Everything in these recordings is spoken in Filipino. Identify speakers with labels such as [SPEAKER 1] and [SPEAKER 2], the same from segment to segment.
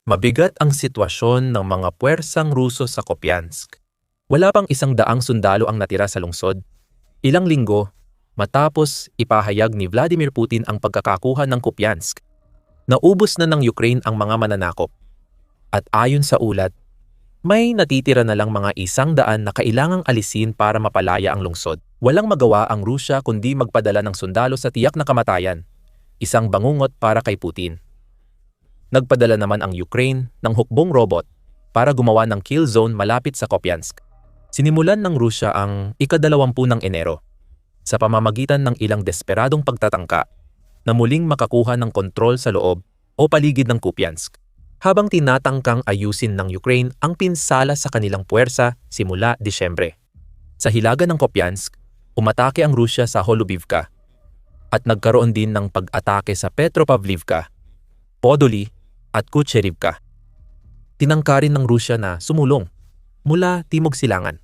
[SPEAKER 1] Mabigat ang sitwasyon ng mga puwersang Ruso sa Kupiansk. Wala pang 100 sundalo ang natira sa lungsod. Ilang linggo matapos ipahayag ni Vladimir Putin ang pagkakakuha ng Kupiansk. Naubos na ng Ukraine ang mga mananakop. At ayon sa ulat, may natitira na lang mga 100 na kailangang alisin para mapalaya ang lungsod. Walang magawa ang Rusya kundi magpadala ng sundalo sa tiyak na kamatayan. Isang bangungot para kay Putin. Nagpadala naman ang Ukraine ng hukbong robot para gumawa ng kill zone malapit sa Kupiansk. Sinimulan ng Rusya ang ika-20 ng Enero sa pamamagitan ng ilang desperadong pagtatangka na muling makakuha ng kontrol sa loob o paligid ng Kupiansk, habang tinatangkang ayusin ng Ukraine ang pinsala sa kanilang puwersa simula Disyembre. Sa hilaga ng Kupiansk, umatake ang Rusya sa Holubivka at nagkaroon din ng pag-atake sa Petropavlivka, Podoli at Kucherivka. Tinangka rin ng Rusya na sumulong mula Timog Silangan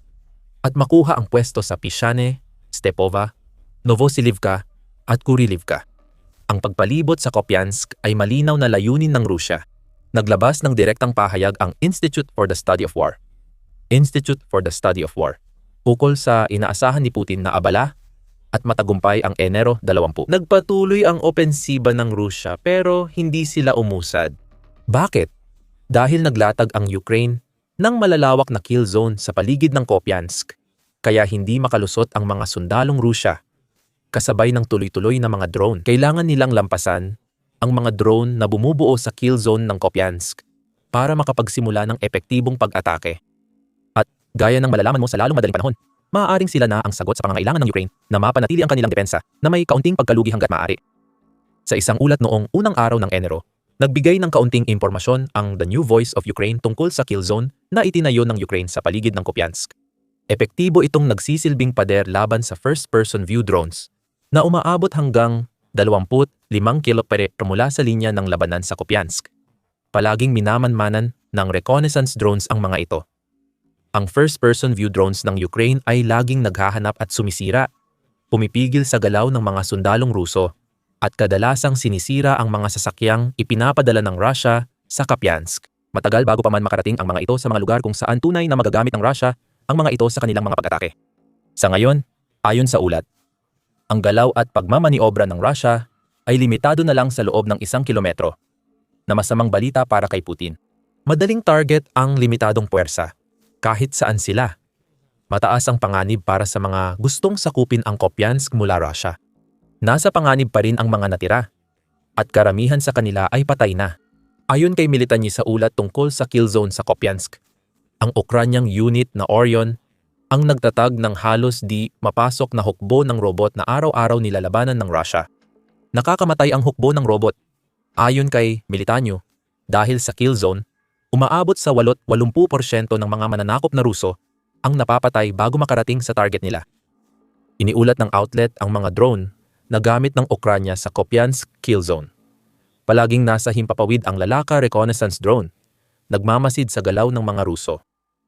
[SPEAKER 1] at makuha ang pwesto sa Pischane, Stepova, Novosilivka at Kurilivka. Ang pagpalibot sa Kupiansk ay malinaw na layunin ng Rusya. Naglabas ng direktang pahayag ang Institute for the Study of War. Ukol sa inaasahan ni Putin na abala at matagumpay ang Enero 20. Nagpatuloy ang opensiba ng Rusya pero hindi sila umusad. Bakit? Dahil naglatag ang Ukraine ng malalawak na kill zone sa paligid ng Kupiansk, kaya hindi makalusot ang mga sundalong Rusya. Kasabay ng tuloy-tuloy na mga drone, kailangan nilang lampasan ang mga drone na bumubuo sa kill zone ng Kupiansk para makapagsimula ng epektibong pag-atake. At gaya ng malalaman mo sa lalong madaling panahon, maaaring sila na ang sagot sa pangangailangan ng Ukraine na mapanatili ang kanilang depensa na may kaunting pagkalugi hanggat maaari. Sa isang ulat noong unang araw ng Enero, nagbigay ng kaunting impormasyon ang The New Voice of Ukraine tungkol sa kill zone na itinayo ng Ukraine sa paligid ng Kupiansk. Epektibo itong nagsisilbing pader laban sa first-person view drones na umaabot hanggang 25 kilometer mula sa linya ng labanan sa Kupiansk. Palaging minamanmanan ng reconnaissance drones ang mga ito. Ang first-person view drones ng Ukraine ay laging naghahanap at sumisira, pumipigil sa galaw ng mga sundalong Ruso, at kadalasang sinisira ang mga sasakyang ipinapadala ng Russia sa Kupiansk. Matagal bago pa man makarating ang mga ito sa mga lugar kung saan tunay na magagamit ng Russia ang mga ito sa kanilang mga pag-atake. Sa ngayon, ayon sa ulat, ang galaw at pagmamaniobra ng Russia ay limitado na lang sa loob ng 1 kilometro, na masamang balita para kay Putin. Madaling target ang limitadong puwersa, kahit saan sila. Mataas ang panganib para sa mga gustong sakupin ang Kupiansk mula Russia. Nasa panganib pa rin ang mga natira, at karamihan sa kanila ay patay na. Ayon kay Militanyi sa ulat tungkol sa kill zone sa Kupiansk, ang Ukrainyang unit na Orion ang nagtatag ng halos di mapasok na hukbo ng robot na araw-araw nilalabanan ng Russia. Nakakamatay ang hukbo ng robot. Ayon kay Militanyo, dahil sa kill zone, umaabot sa 80% ng mga mananakop na Ruso ang napapatay bago makarating sa target nila. Iniulat ng outlet ang mga drone na gamit ng Ukranya sa Kupiansk kill zone. Palaging nasa himpapawid ang Lalaka reconnaissance drone, nagmamasid sa galaw ng mga Ruso.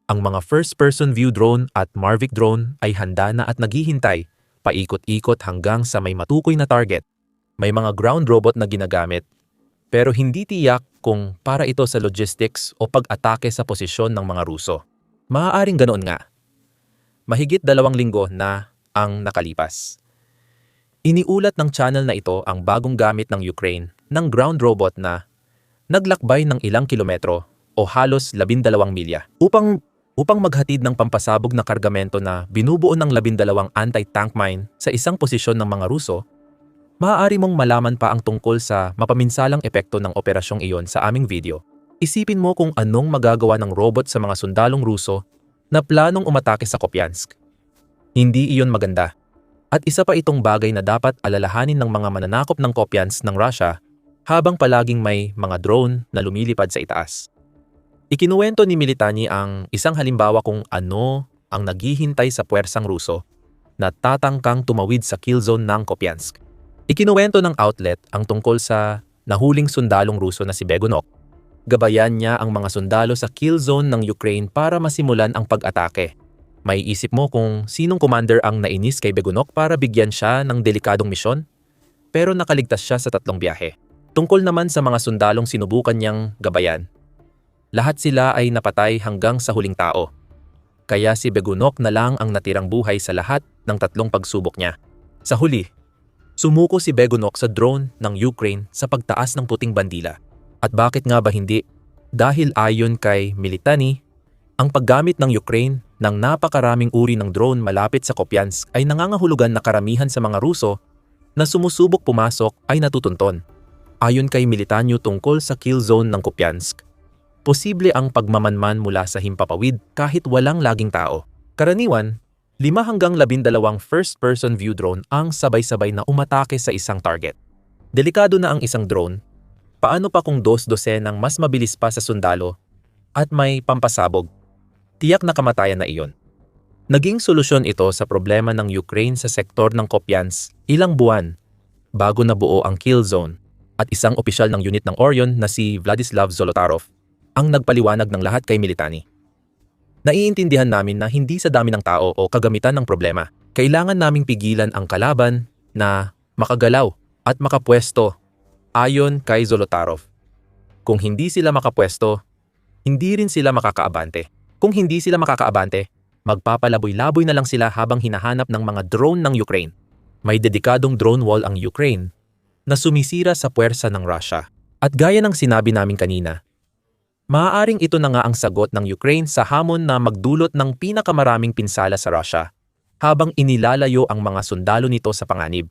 [SPEAKER 1] Ang mga first-person view drone at Mavic drone ay handa na at naghihintay, paikot-ikot hanggang sa may matukoy na target. May mga ground robot na ginagamit, pero hindi tiyak kung para ito sa logistics o pag-atake sa posisyon ng mga Ruso. Maaaring ganoon nga. Mahigit 2 linggo na ang nakalipas. Iniulat ng channel na ito ang bagong gamit ng Ukraine ng ground robot na naglakbay ng ilang kilometro o halos 12 milya upang maghatid ng pampasabog na kargamento na binubuo ng 12 anti-tank mine sa isang posisyon ng mga Ruso. Maaari mong malaman pa ang tungkol sa mapaminsalang epekto ng operasyong iyon sa aming video. Isipin mo kung anong magagawa ng robot sa mga sundalong Ruso na planong umatake sa Kupiansk. Hindi iyon maganda. At isa pa itong bagay na dapat alalahanin ng mga mananakop ng Kupiansk ng Russia habang palaging may mga drone na lumilipad sa itaas. Ikinuwento ni Militanyi ang isang halimbawa kung ano ang naghihintay sa puwersang Ruso na tatangkang tumawid sa kill zone ng Kupiansk. Ikinuwento ng outlet ang tungkol sa nahuling sundalong Ruso na si Begunok. Gabayan niya ang mga sundalo sa kill zone ng Ukraine para masimulan ang pag-atake. May isip mo kung sinong commander ang nainis kay Begunok para bigyan siya ng delikadong misyon? Pero nakaligtas siya sa 3 biyahe. Tungkol naman sa mga sundalong sinubukan niyang gabayan, Lahat sila ay napatay hanggang sa huling tao. Kaya si Begunok na lang ang natirang buhay sa lahat ng tatlong pagsubok niya. Sa huli, sumuko si Begunok sa drone ng Ukraine sa pagtaas ng puting bandila. At bakit nga ba hindi? Dahil ayon kay Militani, ang paggamit ng Ukraine ng napakaraming uri ng drone malapit sa Kupiansk ay nangangahulugan na karamihan sa mga Ruso na sumusubok pumasok ay natutunton. Ayon kay Militanyo tungkol sa kill zone ng Kupiansk, posible ang pagmamanman mula sa himpapawid kahit walang laging tao. Karaniwan, 5 hanggang 12 first-person view drone ang sabay-sabay na umatake sa isang target. Delikado na ang isang drone, paano pa kung dos-dosenang mas mabilis pa sa sundalo at may pampasabog? Tiyak na kamatayan na iyon. Naging solusyon ito sa problema ng Ukraine sa sektor ng Kupiansk ilang buwan bago nabuo ang kill zone at isang opisyal ng unit ng Orion na si Vladislav Zolotarov ang nagpaliwanag ng lahat kay Militani. Naiintindihan namin na hindi sa dami ng tao o kagamitan ng problema. Kailangan naming pigilan ang kalaban na makagalaw at makapwesto ayon kay Zolotarov. Kung hindi sila makapwesto, hindi rin sila makakaabante. Kung hindi sila makakaabante, magpapalaboy-laboy na lang sila habang hinahanap ng mga drone ng Ukraine. May dedikadong drone wall ang Ukraine na sumisira sa puwersa ng Russia. At gaya ng sinabi namin kanina, maaaring ito na nga ang sagot ng Ukraine sa hamon na magdulot ng pinakamaraming pinsala sa Russia habang inilalayo ang mga sundalo nito sa panganib.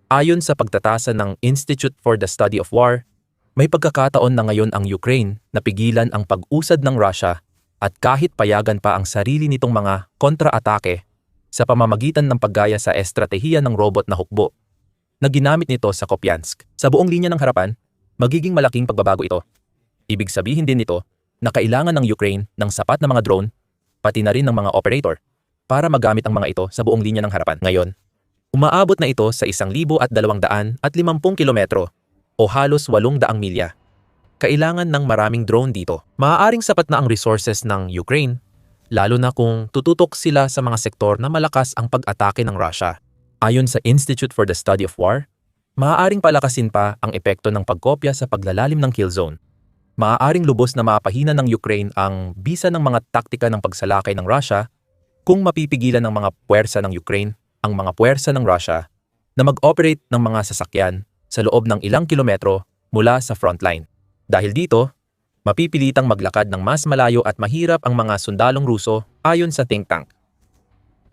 [SPEAKER 1] Ayon sa pagtatasa ng Institute for the Study of War, may pagkakataon na ngayon ang Ukraine na pigilan ang pag-usad ng Russia at kahit payagan pa ang sarili nitong mga kontra-atake sa pamamagitan ng paggaya sa estratehiya ng robot na hukbo na ginamit nito sa Kupiansk. Sa buong linya ng harapan, magiging malaking pagbabago ito. Ibig sabihin din nito na kailangan ng Ukraine ng sapat na mga drone, pati na rin ng mga operator, para magamit ang mga ito sa buong linya ng harapan. Ngayon, umaabot na ito sa 1,250 kilometro o halos 800 milya. Kailangan ng maraming drone dito. Maaaring sapat na ang resources ng Ukraine, lalo na kung tututok sila sa mga sektor na malakas ang pag-atake ng Russia. Ayon sa Institute for the Study of War, maaaring palakasin pa ang epekto ng pagkopya sa paglalalim ng kill zone. Maaaring lubos na mapahina ng Ukraine ang bisa ng mga taktika ng pagsalakay ng Russia kung mapipigilan ng mga puwersa ng Ukraine ang mga puwersa ng Russia na mag-operate ng mga sasakyan sa loob ng ilang kilometro mula sa frontline. Dahil dito, mapipilitang maglakad ng mas malayo at mahirap ang mga sundalong Ruso ayon sa think tank.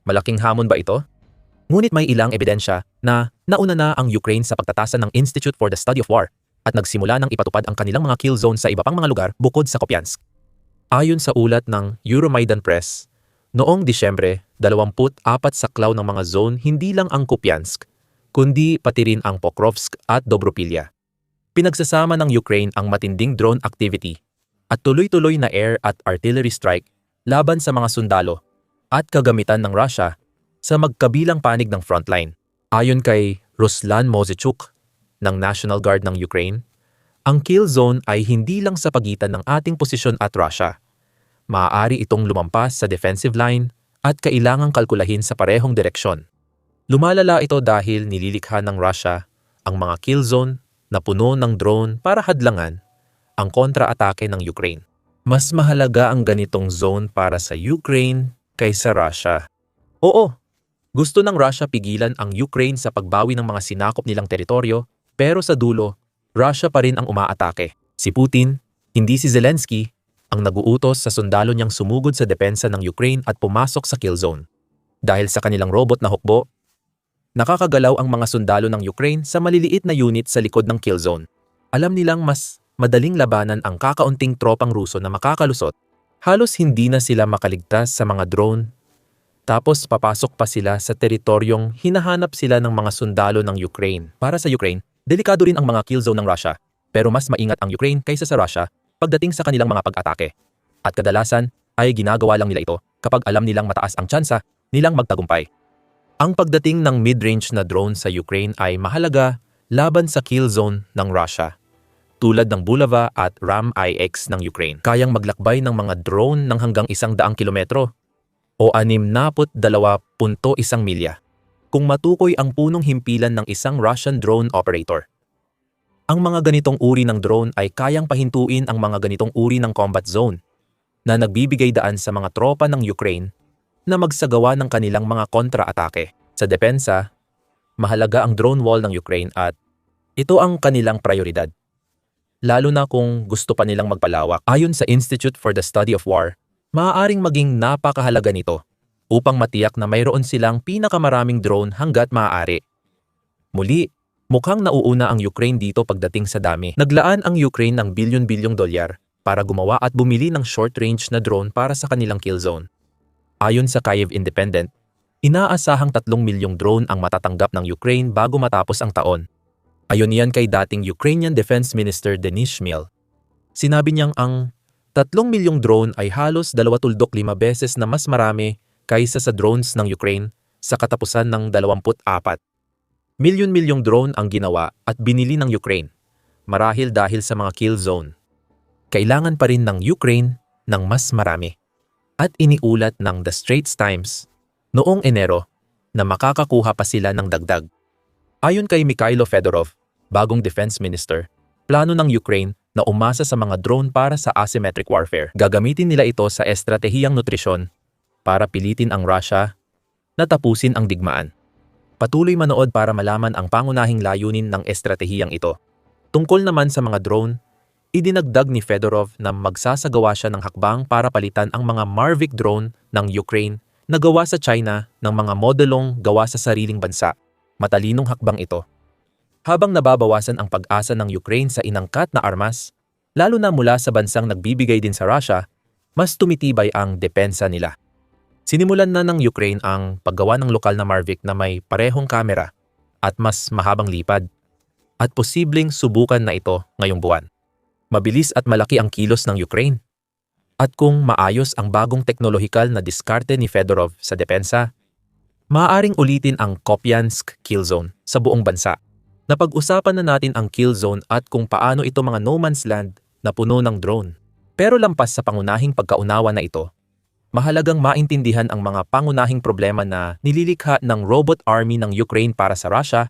[SPEAKER 1] Malaking hamon ba ito? Ngunit may ilang ebidensya na nauna na ang Ukraine sa pagtatasa ng Institute for the Study of War at nagsimula ng ipatupad ang kanilang mga kill zone sa iba pang mga lugar bukod sa Kupiansk. Ayon sa ulat ng Euromaidan Press, noong Disyembre, 24 saklaw ng mga zone hindi lang ang Kupiansk, kundi pati rin ang Pokrovsk at Dobropilya. Pinagsasama ng Ukraine ang matinding drone activity at tuloy-tuloy na air at artillery strike laban sa mga sundalo at kagamitan ng Russia sa magkabilang panig ng frontline. Ayon kay Ruslan Mosechuk ng National Guard ng Ukraine, ang kill zone ay hindi lang sa pagitan ng ating posisyon at Russia. Maaari itong lumampas sa defensive line at kailangang kalkulahin sa parehong direksyon. Lumalala ito dahil nililikha ng Russia ang mga kill zone na puno ng drone para hadlangan ang kontra-atake ng Ukraine. Mas mahalaga ang ganitong zone para sa Ukraine kaysa Russia. Oo, gusto ng Russia pigilan ang Ukraine sa pagbawi ng mga sinakop nilang teritoryo, pero sa dulo, Russia pa rin ang umaatake. Si Putin, hindi si Zelensky, ang naguutos sa sundalo niyang sumugod sa depensa ng Ukraine at pumasok sa kill zone. Dahil sa kanilang robot na hukbo, nakakagalaw ang mga sundalo ng Ukraine sa maliliit na unit sa likod ng kill zone. Alam nilang mas madaling labanan ang kakaunting tropang Ruso na makakalusot. Halos hindi na sila makaligtas sa mga drone. Tapos papasok pa sila sa teritoryong hinahanap sila ng mga sundalo ng Ukraine. Para sa Ukraine, delikado rin ang mga kill zone ng Russia. Pero mas maingat ang Ukraine kaysa sa Russia pagdating sa kanilang mga pag-atake. At kadalasan ay ginagawa lang nila ito kapag alam nilang mataas ang tsansa nilang magtagumpay. Ang pagdating ng mid-range na drone sa Ukraine ay mahalaga laban sa kill zone ng Russia. Tulad ng Bulava at Ram-IX ng Ukraine. Kayang maglakbay ng mga drone ng hanggang 100 kilometro o 62.1 milya kung matukoy ang punong himpilan ng isang Russian drone operator. Ang mga ganitong uri ng drone ay kayang pahintuin ang mga ganitong uri ng combat zone na nagbibigay daan sa mga tropa ng Ukraine na magsagawa ng kanilang mga kontra-atake. Sa depensa, mahalaga ang drone wall ng Ukraine at ito ang kanilang prioridad. Lalo na kung gusto pa nilang magpalawak. Ayon sa Institute for the Study of War, maaaring maging napakahalaga nito upang matiyak na mayroon silang pinakamaraming drone hanggat maaari. Muli, mukhang nauuna ang Ukraine dito pagdating sa dami. Naglaan ang Ukraine ng bilyon-bilyong dolyar para gumawa at bumili ng short-range na drone para sa kanilang kill zone. Ayon sa Kyiv Independent, inaasahang 3 milyong drone ang matatanggap ng Ukraine bago matapos ang taon. Ayon yan kay dating Ukrainian Defense Minister Denis Shmyhal. Sinabi niyang ang 3 milyong drone ay halos 25 beses na mas marami kaysa sa drones ng Ukraine sa katapusan ng 24. Milyon-milyong drone ang ginawa at binili ng Ukraine, marahil dahil sa mga kill zone. Kailangan pa rin ng Ukraine ng mas marami. At iniulat ng The Straits Times noong Enero na makakakuha pa sila ng dagdag. Ayon kay Mikhailo Fedorov, bagong defense minister, plano ng Ukraine na umasa sa mga drone para sa asymmetric warfare. Gagamitin nila ito sa estratehiyang nutrisyon para pilitin ang Russia na tapusin ang digmaan. Patuloy manood para malaman ang pangunahing layunin ng estratehiyang ito. Tungkol naman sa mga drone, idinagdag ni Fedorov na magsasagawa siya ng hakbang para palitan ang mga Mavic drone ng Ukraine na gawa sa China ng mga modelong gawa sa sariling bansa. Matalinong hakbang ito. Habang nababawasan ang pag-asa ng Ukraine sa inangkat na armas, lalo na mula sa bansang nagbibigay din sa Russia, mas tumitibay ang depensa nila. Sinimulan na ng Ukraine ang paggawa ng lokal na Mavic na may parehong kamera at mas mahabang lipad, at posibleng subukan na ito ngayong buwan. Mabilis at malaki ang kilos ng Ukraine. At kung maayos ang bagong teknolohikal na diskarte ni Fedorov sa depensa, maaaring ulitin ang Kupiansk kill zone sa buong bansa. Napag-usapan na natin ang kill zone at kung paano ito mga no man's land na puno ng drone. Pero lampas sa pangunahing pagkaunawa na ito, mahalagang maintindihan ang mga pangunahing problema na nililikha ng robot army ng Ukraine para sa Russia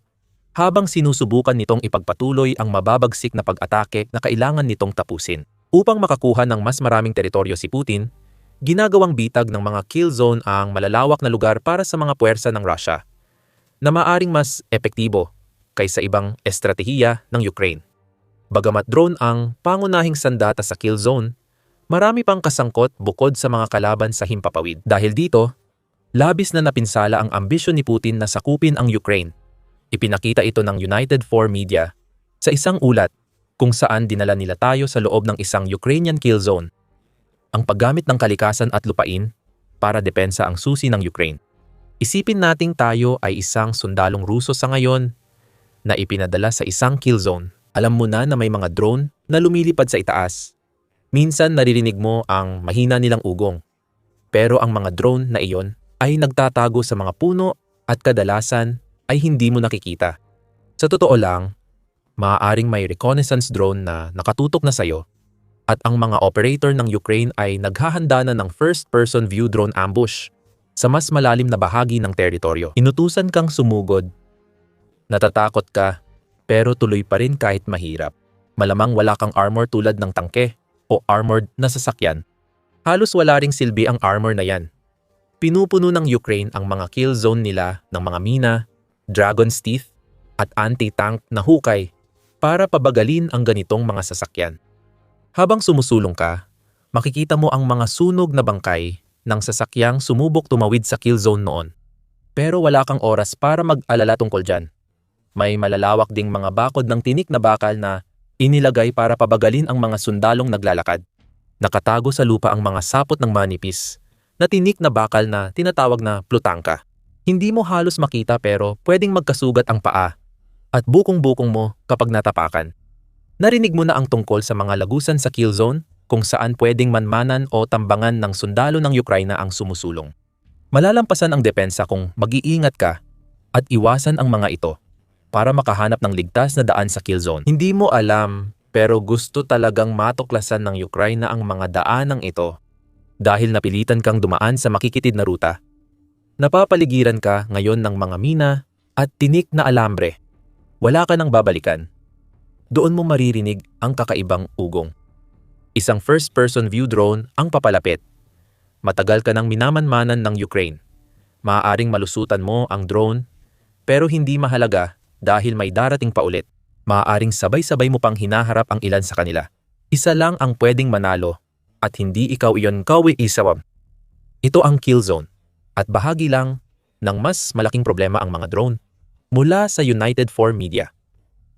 [SPEAKER 1] habang sinusubukan nitong ipagpatuloy ang mababagsik na pag-atake na kailangan nitong tapusin. Upang makakuha ng mas maraming teritoryo si Putin, ginagawang bitag ng mga kill zone ang malalawak na lugar para sa mga puwersa ng Russia na maaring mas epektibo kaysa ibang estratehiya ng Ukraine. Bagamat drone ang pangunahing sandata sa kill zone, marami pang kasangkot bukod sa mga kalaban sa himpapawid. Dahil dito, labis na napinsala ang ambisyon ni Putin na sakupin ang Ukraine. Ipinakita ito ng United 4 Media sa isang ulat kung saan dinala nila tayo sa loob ng isang Ukrainian kill zone. Ang paggamit ng kalikasan at lupain para depensa ang susi ng Ukraine. Isipin nating tayo ay isang sundalong Ruso sa ngayon na ipinadala sa isang kill zone. Alam mo na may mga drone na lumilipad sa itaas. Minsan naririnig mo ang mahina nilang ugong. Pero ang mga drone na iyon ay nagtatago sa mga puno at kadalasan ay hindi mo nakikita. Sa totoo lang, maaaring may reconnaissance drone na nakatutok na sayo at ang mga operator ng Ukraine ay naghahanda na ng first-person view drone ambush sa mas malalim na bahagi ng teritoryo. Inutusan kang sumugod. Natatakot ka, pero tuloy pa rin kahit mahirap. Malamang wala kang armor tulad ng tangke o armored na sasakyan. Halos wala ring silbi ang armor na yan. Pinupuno ng Ukraine ang mga kill zone nila ng mga mina, dragon's teeth, at anti-tank na hukay para pabagalin ang ganitong mga sasakyan. Habang sumusulong ka, makikita mo ang mga sunog na bangkay ng sasakyang sumubok tumawid sa kill zone noon. Pero wala kang oras para mag-alala tungkol dyan. May malalawak ding mga bakod ng tinik na bakal na inilagay para pabagalin ang mga sundalong naglalakad. Nakatago sa lupa ang mga sapot ng manipis na tinik na bakal na tinatawag na plutangka. Hindi mo halos makita pero pwedeng magkasugat ang paa at bukong-bukong mo kapag natapakan. Narinig mo na ang tungkol sa mga lagusan sa kill zone kung saan pwedeng manmanan o tambangan ng sundalo ng Ukraine ang sumusulong. Malalampasan ang depensa kung mag-iingat ka at iwasan ang mga ito para makahanap ng ligtas na daan sa kill zone. Hindi mo alam pero gusto talagang matuklasan ng Ukraine ang mga daanang ito dahil napilitan kang dumaan sa makikitid na ruta. Napapaligiran ka ngayon ng mga mina at tinik na alambre. Wala ka nang babalikan. doon mo maririnig ang kakaibang ugong. Isang first-person view drone ang papalapit. Matagal ka nang minamanmanan ng Ukraine. Maaaring malusutan mo ang drone, pero hindi mahalaga dahil may darating pa ulit. Maaaring sabay-sabay mo pang hinaharap ang ilan sa kanila. Isa lang ang pwedeng manalo at hindi ikaw iyon kawi-isawam. Ito ang kill zone at bahagi lang ng mas malaking problema ang mga drone. Mula sa United for Media.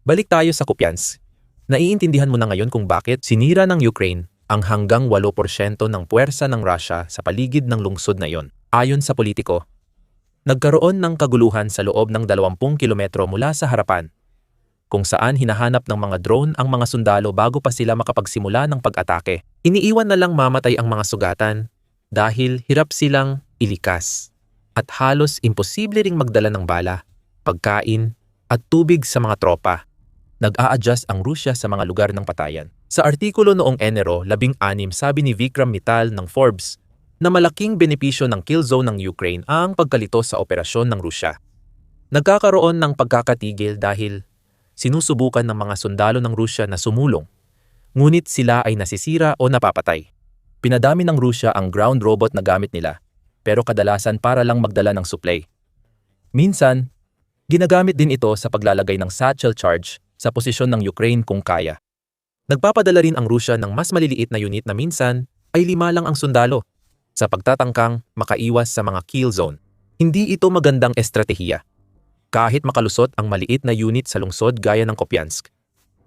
[SPEAKER 1] Balik tayo sa Kupiansk. Naiintindihan mo na ngayon kung bakit sinira ng Ukraine ang hanggang 8% ng puwersa ng Russia sa paligid ng lungsod na iyon. Ayon sa politiko, nagkaroon ng kaguluhan sa loob ng 20 kilometro mula sa harapan, kung saan hinahanap ng mga drone ang mga sundalo bago pa sila makapagsimula ng pag-atake. Iniiwan na lang mamatay ang mga sugatan dahil hirap silang ilikas at halos imposible ring magdala ng bala, pagkain at tubig sa mga tropa. Nag-a-adjust ang Rusya sa mga lugar ng patayan. Sa artikulo noong Enero 16, sabi ni Vikram Mittal ng Forbes na malaking benepisyo ng kill zone ng Ukraine ang pagkalito sa operasyon ng Rusya. Nagkakaroon ng pagkakatigil dahil sinusubukan ng mga sundalo ng Rusya na sumulong, ngunit sila ay nasisira o napapatay. Pinadami ng Rusya ang ground robot na gamit nila, pero kadalasan para lang magdala ng supply. Minsan, ginagamit din ito sa paglalagay ng satchel charge sa posisyon ng Ukraine kung kaya. Nagpapadala rin ang Rusya ng mas maliliit na unit na minsan ay 5 lang ang sundalo sa pagtatangkang makaiwas sa mga kill zone. Hindi ito magandang estratehiya. Kahit makalusot ang maliit na unit sa lungsod gaya ng Kupiansk,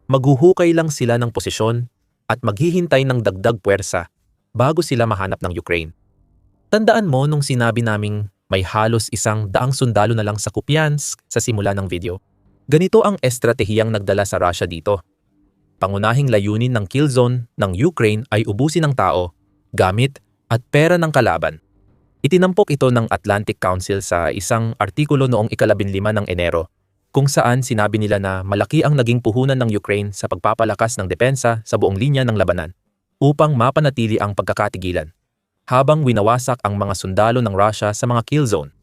[SPEAKER 1] maghuhukay lang sila ng posisyon at maghihintay ng dagdag puwersa bago sila mahanap ng Ukraine. Tandaan mo nung sinabi naming may halos 100 sundalo na lang sa Kupiansk sa simula ng video. Ganito ang estratehiyang nagdala sa Russia dito. Pangunahing layunin ng kill zone ng Ukraine ay ubusin ang tao, gamit at pera ng kalaban. Itinampok ito ng Atlantic Council sa isang artikulo noong 15 ng Enero, kung saan sinabi nila na malaki ang naging puhunan ng Ukraine sa pagpapalakas ng depensa sa buong linya ng labanan upang mapanatili ang pagkakatigilan, habang winawasak ang mga sundalo ng Russia sa mga kill zone.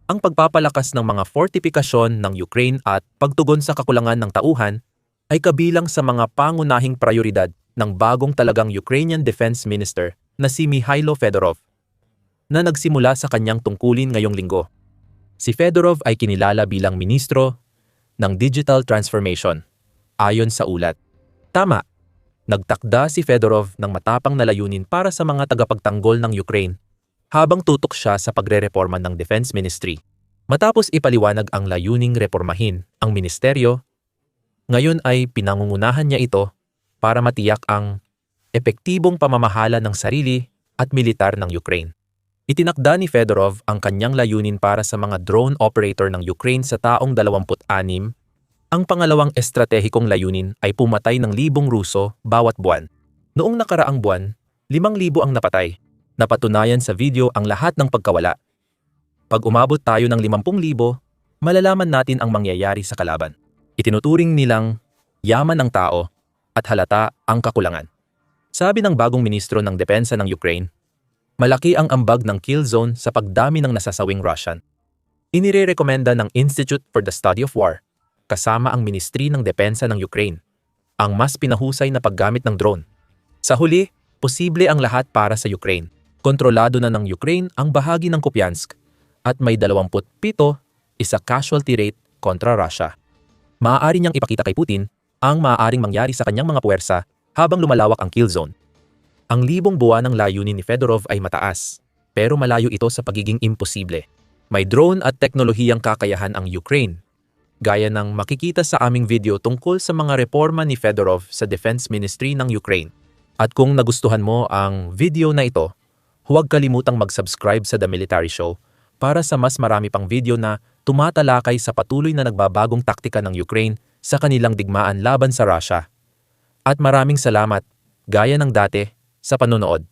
[SPEAKER 1] Ang pagpapalakas ng mga fortifikasyon ng Ukraine at pagtugon sa kakulangan ng tauhan ay kabilang sa mga pangunahing prioridad ng bagong talagang Ukrainian Defense Minister na si Mikhailo Fedorov, na nagsimula sa kanyang tungkulin ngayong linggo. Si Fedorov ay kinilala bilang Ministro ng Digital Transformation, ayon sa ulat. Tama, nagtakda si Fedorov ng matapang na layunin para sa mga tagapagtanggol ng Ukraine habang tutok siya sa pagre-reforma ng Defense Ministry. Matapos ipaliwanag ang layuning reformahin ang ministeryo, ngayon ay pinangungunahan niya ito para matiyak ang epektibong pamamahala ng sarili at militar ng Ukraine. Itinakda ni Fedorov ang kanyang layunin para sa mga drone operator ng Ukraine sa taong 26. Ang pangalawang estratehikong layunin ay pumatay ng 1,000 Ruso bawat buwan. Noong nakaraang buwan, 5,000 ang napatay. Napatunayan sa video ang lahat ng pagkawala. Pag umabot tayo ng 50,000, malalaman natin ang mangyayari sa kalaban. Itinuturing nilang yaman ng tao at halata ang kakulangan. Sabi ng bagong ministro ng depensa ng Ukraine, malaki ang ambag ng kill zone sa pagdami ng nasasawing Russian. Inirerekomenda ng Institute for the Study of War, kasama ang Ministry ng Depensa ng Ukraine, ang mas pinahusay na paggamit ng drone. Sa huli, posible ang lahat para sa Ukraine. Kontrolado na ng Ukraine ang bahagi ng Kupiansk at may 27 isa casualty rate kontra Russia. Maaari niyang ipakita kay Putin ang maaaring mangyari sa kanyang mga puwersa habang lumalawak ang kill zone. Ang 1,000 buwan ng layunin ni Fedorov ay mataas, pero malayo ito sa pagiging imposible. May drone at teknolohiyang kakayahan ang Ukraine, gaya ng makikita sa aming video tungkol sa mga reforma ni Fedorov sa Defense Ministry ng Ukraine. At kung nagustuhan mo ang video na ito, huwag kalimutang mag-subscribe sa The Military Show para sa mas marami pang video na tumatalakay sa patuloy na nagbabagong taktika ng Ukraine sa kanilang digmaan laban sa Russia. At maraming salamat, gaya ng dati, sa panonood.